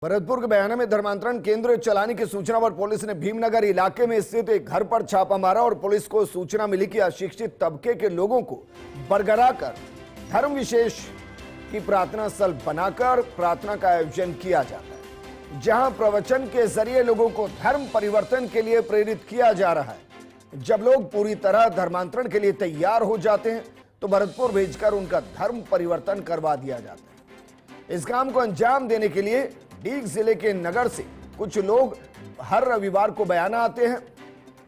भरतपुर के बयाना में धर्मांतरण केंद्र चलाने की सूचना पर पुलिस ने भीमनगर इलाके में स्थित एक घर पर छापा मारा और पुलिस को सूचना मिली कि अशिक्षित तबके के लोगों को बरगला कर धर्म विशेष की प्रार्थना स्थल बनाकर प्रार्थना का आयोजन किया जाता है, जहां प्रवचन के जरिए लोगों को धर्म परिवर्तन के लिए प्रेरित किया जा रहा है। जब लोग पूरी तरह धर्मांतरण के लिए तैयार हो जाते हैं तो भरतपुर भेजकर उनका धर्म परिवर्तन करवा दिया जाता है। इस काम को अंजाम देने के लिए डीग जिले के नगर से कुछ लोग हर रविवार को बयाना आते हैं,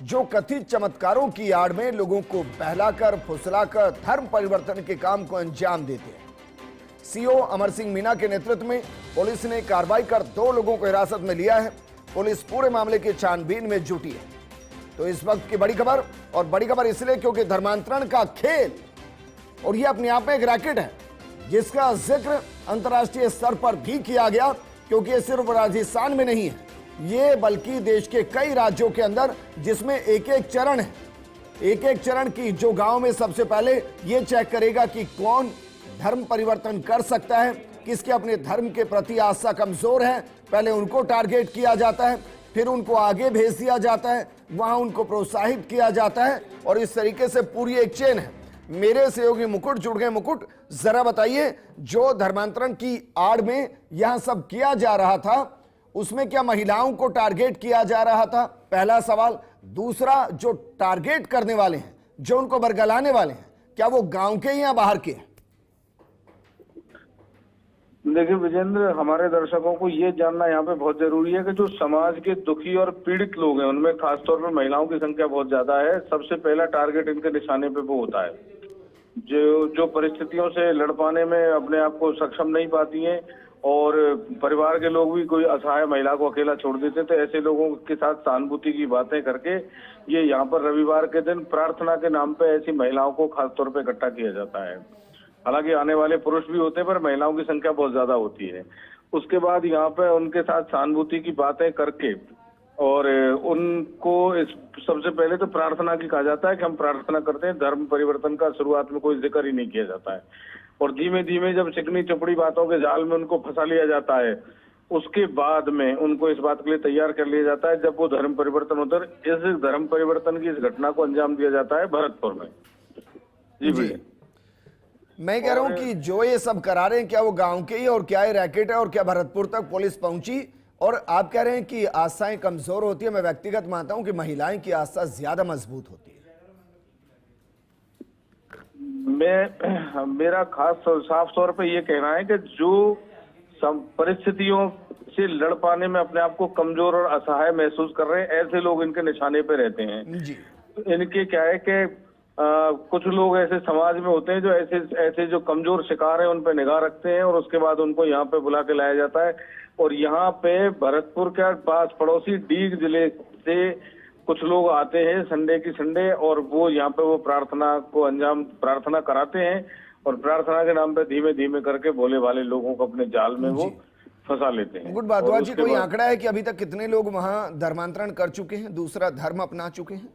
जो कथित चमत्कारों की आड़ में लोगों को बहलाकर फुसलाकर धर्म परिवर्तन के काम को अंजाम देते हैं। सीओ अमर सिंह मीना के नेतृत्व में पुलिस ने कार्रवाई कर 2 लोगों को हिरासत में लिया है। पुलिस पूरे मामले की छानबीन में जुटी है। तो इस वक्त की बड़ी खबर, और बड़ी खबर इसलिए क्योंकि धर्मांतरण का खेल और यह अपने आप में एक रैकेट है, जिसका जिक्र अंतर्राष्ट्रीय स्तर पर भी किया गया, क्योंकि ये सिर्फ राजस्थान में नहीं है, ये बल्कि देश के कई राज्यों के अंदर, जिसमें एक एक चरण है। एक एक चरण की जो गांव में सबसे पहले ये चेक करेगा कि कौन धर्म परिवर्तन कर सकता है, किसके अपने धर्म के प्रति आस्था कमजोर है, पहले उनको टारगेट किया जाता है, फिर उनको आगे भेज दिया जाता है, वहां उनको प्रोत्साहित किया जाता है, और इस तरीके से पूरी एक चेन है। मेरे सहयोगी मुकुट जुड़ गए। मुकुट, जरा बताइए, जो धर्मांतरण की आड़ में यहां सब किया जा रहा था, उसमें क्या महिलाओं को टारगेट किया जा रहा था? पहला सवाल। दूसरा, जो टारगेट करने वाले हैं, जो उनको बरगलाने वाले हैं, क्या वो गांव के या बाहर के? देखिए विजेंद्र, हमारे दर्शकों को ये जानना यहाँ पे बहुत जरूरी है कि जो समाज के दुखी और पीड़ित लोग हैं, उनमें खासतौर पर महिलाओं की संख्या बहुत ज्यादा है। सबसे पहला टारगेट इनके निशाने पे वो होता है जो परिस्थितियों से लड़ पाने में अपने आप को सक्षम नहीं पाती हैं, और परिवार के लोग भी कोई असहाय महिला को अकेला छोड़ देते, तो ऐसे लोगों के साथ सहानुभूति की बातें करके ये यहाँ पर रविवार के दिन प्रार्थना के नाम पे ऐसी महिलाओं को खासतौर पे इकट्ठा किया जाता है। हालांकि आने वाले पुरुष भी होते हैं, पर महिलाओं की संख्या बहुत ज्यादा होती है। उसके बाद यहाँ पे उनके साथ सहानुभूति की बातें करके और उनको सबसे पहले तो प्रार्थना की कहा जाता है कि हम प्रार्थना करते हैं। धर्म परिवर्तन का शुरुआत में कोई जिक्र ही नहीं किया जाता है, और धीमे धीमे जब चिकनी चपड़ी बातों के जाल में उनको फंसा लिया जाता है, उसके बाद में उनको इस बात के लिए तैयार कर लिया जाता है जब वो धर्म परिवर्तन होता है। इस धर्म परिवर्तन की इस घटना को अंजाम दिया जाता है भरतपुर में। जी। मैं कह रहा हूं कि जो ये सब करा रहे हैं, क्या वो गांव के ही, और क्या ये रैकेट है, और क्या भरतपुर तक पुलिस पहुंची? और आप कह रहे हैं कि आस्थाएं कमजोर होती है। मैं व्यक्तिगत मानता हूं कि महिलाएं की आस्था ज्यादा मजबूत होती है। मेरा खास साफ तौर पे ये कहना है कि जो परिस्थितियों से लड़ पाने में अपने आप को कमजोर और असहाय महसूस कर रहे हैं, ऐसे लोग इनके निशाने पे रहते हैं जी। इनके क्या है कि कुछ लोग ऐसे समाज में होते हैं जो ऐसे जो कमजोर शिकार हैं उन पे निगाह रखते हैं, और उसके बाद उनको यहाँ पे बुला के लाया जाता है। और यहाँ पे भरतपुर के पास पड़ोसी डीग जिले से कुछ लोग आते हैं संडे की संडे, और वो यहाँ पे वो प्रार्थना कराते हैं, और प्रार्थना के नाम पे धीमे धीमे करके भोले भाले लोगों को अपने जाल में वो फंसा लेते हैं। मुकुट भारद्वाज जी, कोई आंकड़ा है कि अभी तक कितने लोग वहाँ धर्मांतरण कर चुके हैं, दूसरा धर्म अपना चुके हैं?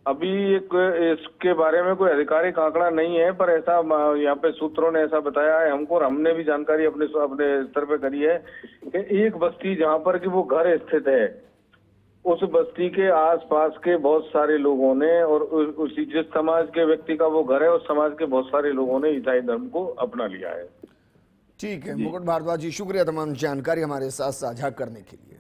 अभी इसके बारे में कोई आधिकारिक आंकड़ा नहीं है, पर ऐसा यहाँ पे सूत्रों ने ऐसा बताया है हमको, और हमने भी जानकारी अपने स्तर पे करी है कि एक बस्ती जहाँ पर कि वो घर स्थित है, उस बस्ती के आसपास के बहुत सारे लोगों ने, और उसी जिस समाज के व्यक्ति का वो घर है, उस समाज के बहुत सारे लोगों ने ईसाई धर्म को अपना लिया है। ठीक है मुकुट भारद्वाज जी, शुक्रिया तमाम जानकारी हमारे साथ साझा करने के लिए।